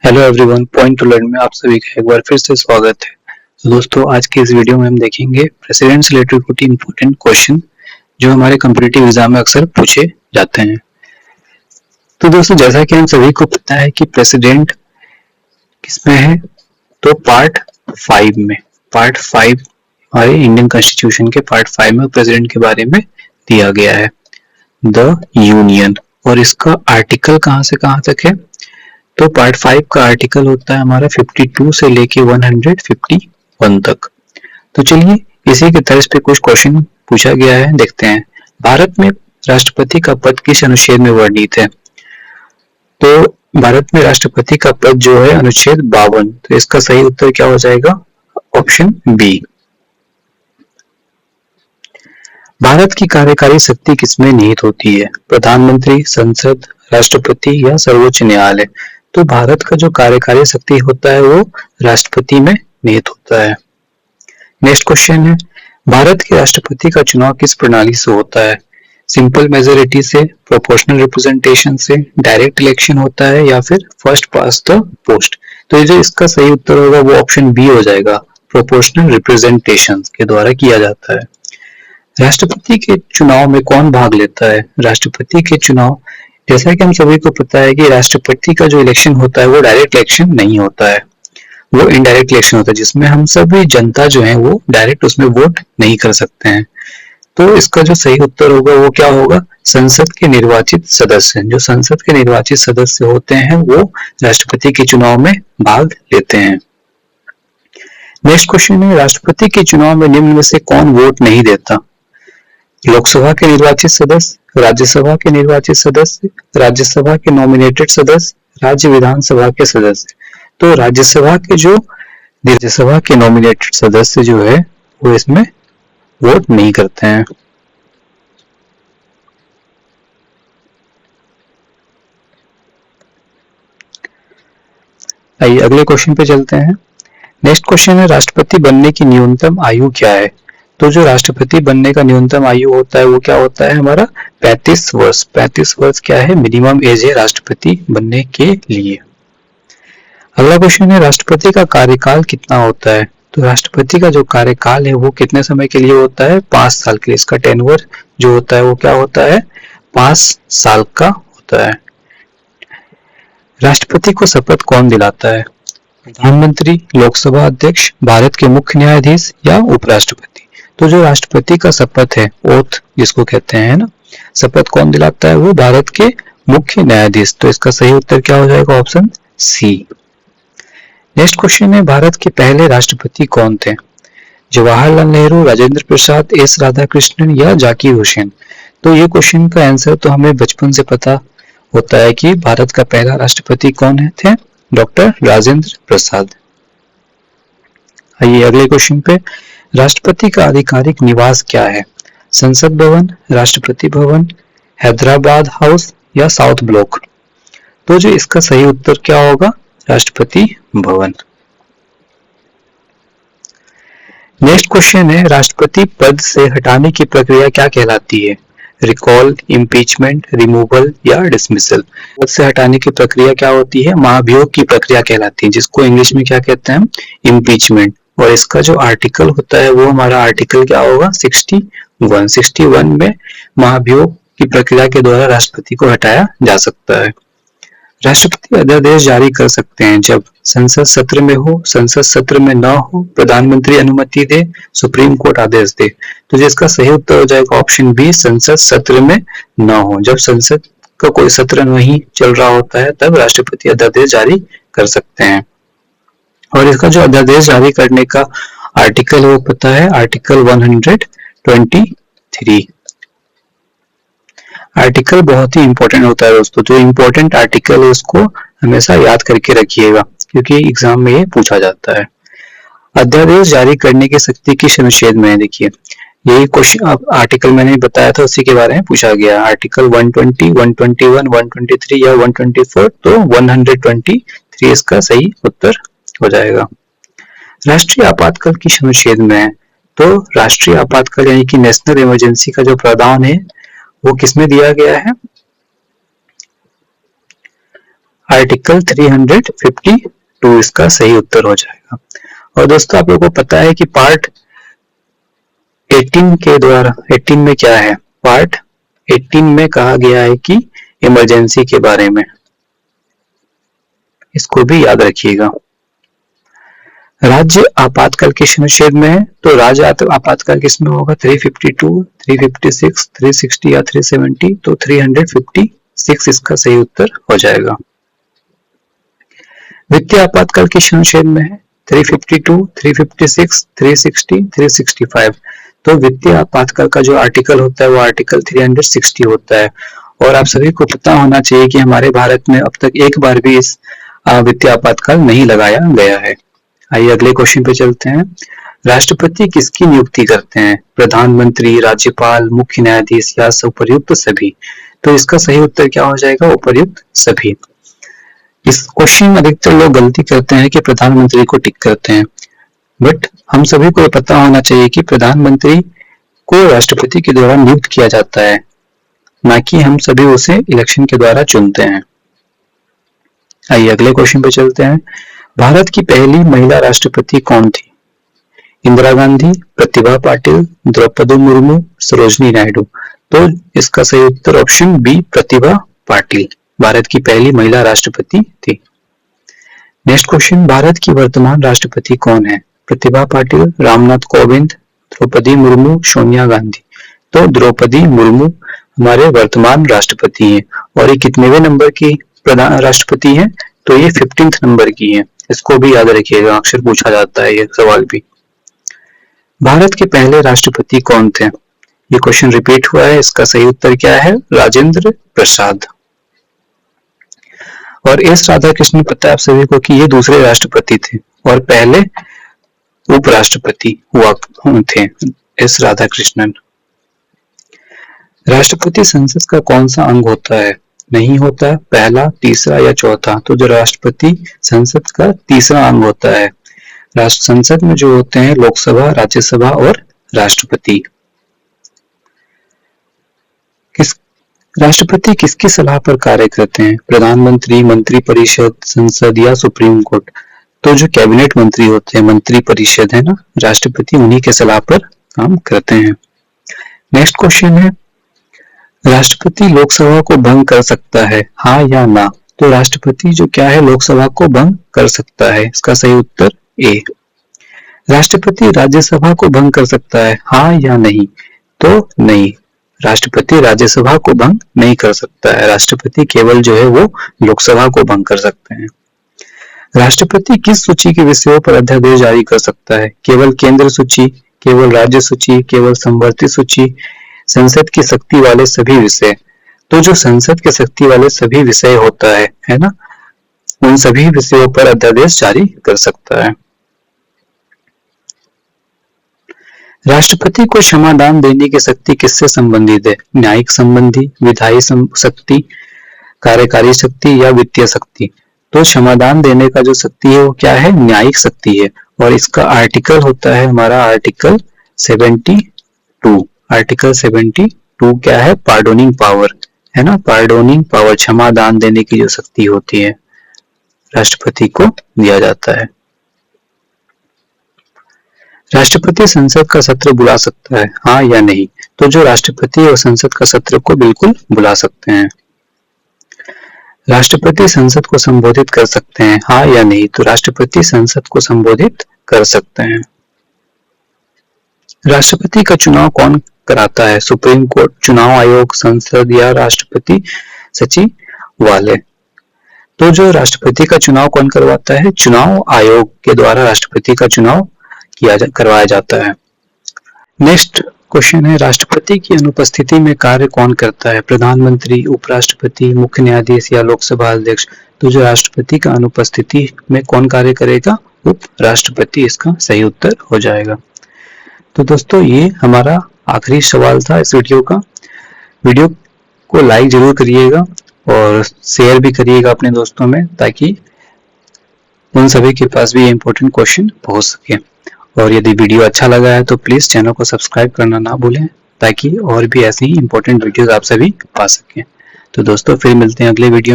Hello everyone, point two learn में आप सभी का एक बार फिर से स्वागत है। तो दोस्तों, आज के इस वीडियो में हम देखेंगे प्रेसिडेंट से रिलेटेड कुछ इंपॉर्टेंट क्वेश्चन जो हमारे कॉम्पिटिटिव एग्जाम में अक्सर पूछे जाते हैं। तो दोस्तों, जैसा कि हम सभी को पता है कि प्रेसिडेंट किसमें है, तो पार्ट 5 में हमारे इंडियन कॉन्स्टिट्यूशन के पार्ट 5 में प्रेसिडेंट के बारे में दिया गया है, द यूनियन। और इसका आर्टिकल कहाँ से कहाँ तक है, तो पार्ट 5 का आर्टिकल होता है हमारा 52 से लेके 151 तक। तो चलिए इसी के तर्ज पे कुछ क्वेश्चन पूछा गया है, देखते हैं। भारत में राष्ट्रपति का पद किस अनुच्छेद में वर्णित है, तो भारत में राष्ट्रपति का पद जो है अनुच्छेद 52। तो इसका सही उत्तर क्या हो जाएगा, ऑप्शन बी। भारत की कार्यकारी शक्ति किसमें निहित होती है, प्रधानमंत्री, संसद, राष्ट्रपति या सर्वोच्च न्यायालय। तो भारत का जो कार्यकारी शक्ति होता है वो राष्ट्रपति में निहित होता है। नेक्स्ट क्वेश्चन है, भारत के राष्ट्रपति का चुनाव किस प्रणाली से होता है, सिंपल मेजोरिटी से, प्रोपोर्शनल रिप्रेजेंटेशन से, डायरेक्ट इलेक्शन होता है या फिर फर्स्ट पास द पोस्ट। तो ये जो इसका सही उत्तर होगा वो ऑप्शन बी हो जाएगा, प्रोपोर्शनल रिप्रेजेंटेशन के द्वारा किया जाता है। राष्ट्रपति के चुनाव में कौन भाग लेता है, राष्ट्रपति के चुनाव, जैसा कि हम सभी को पता है कि राष्ट्रपति का जो इलेक्शन होता है वो डायरेक्ट इलेक्शन नहीं होता है, वो इनडायरेक्ट इलेक्शन होता है, जिसमें हम सभी जनता जो है वो डायरेक्ट उसमें वोट नहीं कर सकते हैं। तो इसका जो सही उत्तर होगा वो क्या होगा, संसद के निर्वाचित सदस्य। जो संसद के निर्वाचित सदस्य होते हैं वो राष्ट्रपति के चुनाव में भाग लेते हैं। नेक्स्ट क्वेश्चन है, राष्ट्रपति के चुनाव में निम्न में से कौन वोट नहीं देता, लोकसभा के निर्वाचित सदस्य, राज्यसभा के निर्वाचित सदस्य, राज्यसभा के नॉमिनेटेड सदस्य, राज्य विधानसभा के सदस्य। तो राज्यसभा के नॉमिनेटेड सदस्य जो है वो इसमें वोट नहीं करते हैं। आइए अगले क्वेश्चन पे चलते हैं। नेक्स्ट क्वेश्चन है, राष्ट्रपति बनने की न्यूनतम आयु क्या है। तो जो राष्ट्रपति बनने का न्यूनतम आयु होता है वो क्या होता है हमारा 35 वर्ष। 35 वर्ष क्या है, मिनिमम एज है राष्ट्रपति बनने के लिए। अगला क्वेश्चन है, राष्ट्रपति का कार्यकाल कितना होता है। तो राष्ट्रपति का जो कार्यकाल है वो कितने समय के लिए होता है, 5 साल के लिए। इसका टेन्योर जो होता है वो क्या होता है, 5 साल का होता है। राष्ट्रपति को शपथ कौन दिलाता है, प्रधानमंत्री, लोकसभा अध्यक्ष, भारत के मुख्य न्यायाधीश या उपराष्ट्रपति। तो जो राष्ट्रपति का शपथ है, ओथ जिसको कहते हैं ना, शपथ कौन दिलाता है, वो भारत के मुख्य न्यायाधीश। तो इसका सही उत्तर क्या हो जाएगा, ऑप्शन सी। नेक्स्ट क्वेश्चन है, भारत के पहले राष्ट्रपति कौन थे, जवाहरलाल नेहरू, राजेंद्र प्रसाद, एस राधाकृष्णन या जाकिर हुसैन। तो ये क्वेश्चन का आंसर तो हमें बचपन से पता होता है कि भारत का पहला राष्ट्रपति कौन थे, डॉक्टर राजेंद्र प्रसाद। आइए अगले क्वेश्चन पे, राष्ट्रपति का आधिकारिक निवास क्या है, संसद भवन, राष्ट्रपति भवन, हैदराबाद हाउस या साउथ ब्लॉक। तो जो इसका सही उत्तर क्या होगा, राष्ट्रपति भवन। नेक्स्ट क्वेश्चन है, राष्ट्रपति पद से हटाने की प्रक्रिया क्या कहलाती है, रिकॉल, इम्पीचमेंट, रिमूवल या डिसमिसल। पद से हटाने की प्रक्रिया क्या होती है, महाभियोग की प्रक्रिया कहलाती है, जिसको इंग्लिश में क्या कहते हैं, इम्पीचमेंट। और इसका जो आर्टिकल होता है वो हमारा आर्टिकल क्या होगा, 61 में महाभियोग की प्रक्रिया के द्वारा राष्ट्रपति को हटाया जा सकता है। राष्ट्रपति अध्यादेश जारी कर सकते हैं जब संसद सत्र में हो, संसद सत्र में न हो, प्रधानमंत्री अनुमति दे, सुप्रीम कोर्ट आदेश दे। तो जिसका सही उत्तर हो जाएगा ऑप्शन बी, संसद सत्र में न हो। जब संसद का कोई सत्र नहीं चल रहा होता है तब राष्ट्रपति अध्यादेश जारी कर सकते हैं। और इसका जो अध्यादेश जारी करने का आर्टिकल है वो पता है, आर्टिकल 123। आर्टिकल बहुत ही इंपॉर्टेंट होता है दोस्तों, जो इंपॉर्टेंट आर्टिकल है उसको हमेशा याद करके रखिएगा क्योंकि एग्जाम में ये पूछा जाता है। अध्यादेश जारी करने की शक्ति किस अनुच्छेद में है, देखिए यही क्वेश्चन आर्टिकल मैंने बताया था उसी के बारे में पूछा गया, आर्टिकल 120, 121, 123 या 124। तो 123 इसका सही उत्तर हो जाएगा। राष्ट्रीय आपातकाल किस अनुच्छेद में है, तो राष्ट्रीय आपातकाल यानी कि नेशनल इमरजेंसी का जो प्रावधान है वो किसमें दिया गया है, आर्टिकल 352 इसका सही उत्तर हो जाएगा। और दोस्तों आप लोगों को पता है कि पार्ट 18 के द्वारा 18 में क्या है, पार्ट 18 में कहा गया है कि इमरजेंसी के बारे में, इसको भी याद रखिएगा। राज्य आपातकाल किस अनुच्छेद में है, तो राज्य आपातकाल किसमें होगा, 352, 356, 360 या 370, तो 356 इसका सही उत्तर हो जाएगा। वित्तीय आपातकाल किस अनुच्छेद में है, 352, 356, 360, 365, तो वित्तीय आपातकाल का जो आर्टिकल होता है वो आर्टिकल 360 होता है। और आप सभी को पता होना चाहिए कि हमारे भारत में अब तक एक बार भी इस वित्तीय आपातकाल नहीं लगाया गया है। आइए अगले क्वेश्चन पे चलते हैं। राष्ट्रपति किसकी नियुक्ति करते हैं, प्रधानमंत्री, राज्यपाल, मुख्य न्यायाधीश या उपर्युक्त सभी, तो इसका सही उत्तर क्या हो जाएगा, उपर्युक्त सभी। इस क्वेश्चन में अधिकतर लोग गलती करते हैं कि प्रधानमंत्री को टिक करते हैं, बट हम सभी को पता होना चाहिए कि प्रधानमंत्री को राष्ट्रपति के द्वारा नियुक्त किया जाता है, ना कि हम सभी उसे इलेक्शन के द्वारा चुनते हैं। आइए अगले क्वेश्चन पे चलते हैं। भारत की पहली महिला राष्ट्रपति कौन थी, इंदिरा गांधी, प्रतिभा पाटिल, द्रौपदी मुर्मू, सरोजिनी नायडू, तो इसका सही उत्तर ऑप्शन बी प्रतिभा पाटिल भारत की पहली महिला राष्ट्रपति थी। नेक्स्ट क्वेश्चन, भारत की वर्तमान राष्ट्रपति कौन है, प्रतिभा पाटिल, रामनाथ कोविंद, द्रौपदी मुर्मू, सोनिया गांधी, तो द्रौपदी मुर्मू हमारे वर्तमान राष्ट्रपति हैं। और ये कितनेवें नंबर की प्रधान राष्ट्रपति हैं, तो ये 15th नंबर की हैं, इसको भी याद रखिएगा, अक्सर पूछा जाता है ये सवाल भी। भारत के पहले राष्ट्रपति कौन थे, ये क्वेश्चन रिपीट हुआ है, इसका सही उत्तर क्या है, राजेंद्र प्रसाद। और एस राधाकृष्णन पता है आप सभी को कि ये दूसरे राष्ट्रपति थे और पहले उपराष्ट्रपति हुआ थे एस राधाकृष्णन। राष्ट्रपति संसद का कौन सा अंग होता है, नहीं होता है, पहला, तीसरा या चौथा, तो जो राष्ट्रपति संसद का तीसरा अंग होता है। राष्ट्र संसद में जो होते हैं लोकसभा, राज्यसभा और राष्ट्रपति। राष्ट्रपति किसकी सलाह पर कार्य करते हैं, प्रधानमंत्री, मंत्री परिषद, संसद या सुप्रीम कोर्ट, तो जो कैबिनेट मंत्री होते हैं, मंत्री परिषद है ना, राष्ट्रपति उन्हीं के सलाह पर काम करते हैं। नेक्स्ट क्वेश्चन है, राष्ट्रपति लोकसभा को भंग कर सकता है, हाँ या ना, तो राष्ट्रपति जो क्या है लोकसभा को भंग कर सकता है, इसका सही उत्तर ए। राष्ट्रपति राज्यसभा को भंग कर सकता है, हाँ या नहीं, तो नहीं, राष्ट्रपति राज्यसभा को भंग नहीं कर सकता है, राष्ट्रपति केवल जो है वो लोकसभा को भंग कर सकते हैं। राष्ट्रपति किस सूची के विषयों पर अध्यादेश जारी कर सकता है, केवल केंद्र सूची, केवल राज्य सूची, केवल समवर्ती सूची, संसद की शक्ति वाले सभी विषय, तो जो संसद के शक्ति वाले सभी विषय होता है ना, उन सभी विषयों पर अध्यादेश जारी कर सकता है। राष्ट्रपति को क्षमादान देने की शक्ति किससे संबंधित है, न्यायिक संबंधी, विधायी शक्ति, कार्यकारी शक्ति या वित्तीय शक्ति, तो क्षमादान देने का जो शक्ति है वो क्या है, न्यायिक शक्ति है। और इसका आर्टिकल होता है हमारा आर्टिकल 72। आर्टिकल 72 क्या है, पार्डोनिंग पावर है ना, पार्डोनिंग पावर, क्षमादान देने की जो शक्ति होती है राष्ट्रपति को दिया जाता है। राष्ट्रपति संसद का सत्र बुला सकता है, हाँ या नहीं, तो जो राष्ट्रपति और संसद का सत्र को बिल्कुल बुला सकते हैं। राष्ट्रपति संसद को संबोधित कर सकते हैं, हाँ या नहीं, तो राष्ट्रपति संसद को संबोधित कर सकते हैं। राष्ट्रपति का चुनाव कौन कराता है, सुप्रीम कोर्ट, चुनाव आयोग, संसद या राष्ट्रपति सचिवालय, तो जो राष्ट्रपति का चुनाव कौन करवाता है, चुनाव आयोग के द्वारा राष्ट्रपति का चुनाव करवाया जाता है। नेक्स्ट क्वेश्चन है, राष्ट्रपति की अनुपस्थिति में कार्य कौन करता है, प्रधानमंत्री, उपराष्ट्रपति, मुख्य न्यायाधीश या लोकसभा अध्यक्ष, तो जो राष्ट्रपति का अनुपस्थिति में कौन कार्य करेगा, उपराष्ट्रपति इसका सही उत्तर हो जाएगा। तो दोस्तों ये हमारा आखिरी सवाल था इस वीडियो का। वीडियो को लाइक जरूर करिएगा और शेयर भी करिएगा अपने दोस्तों में, ताकि उन सभी के पास भी ये इंपॉर्टेंट क्वेश्चन पहुंच सके। और यदि वीडियो अच्छा लगा है तो प्लीज चैनल को सब्सक्राइब करना ना भूलें, ताकि और भी ऐसे ही इंपॉर्टेंट वीडियोस आप सभी पा सकें। तो दोस्तों फिर मिलते हैं अगले वीडियो में।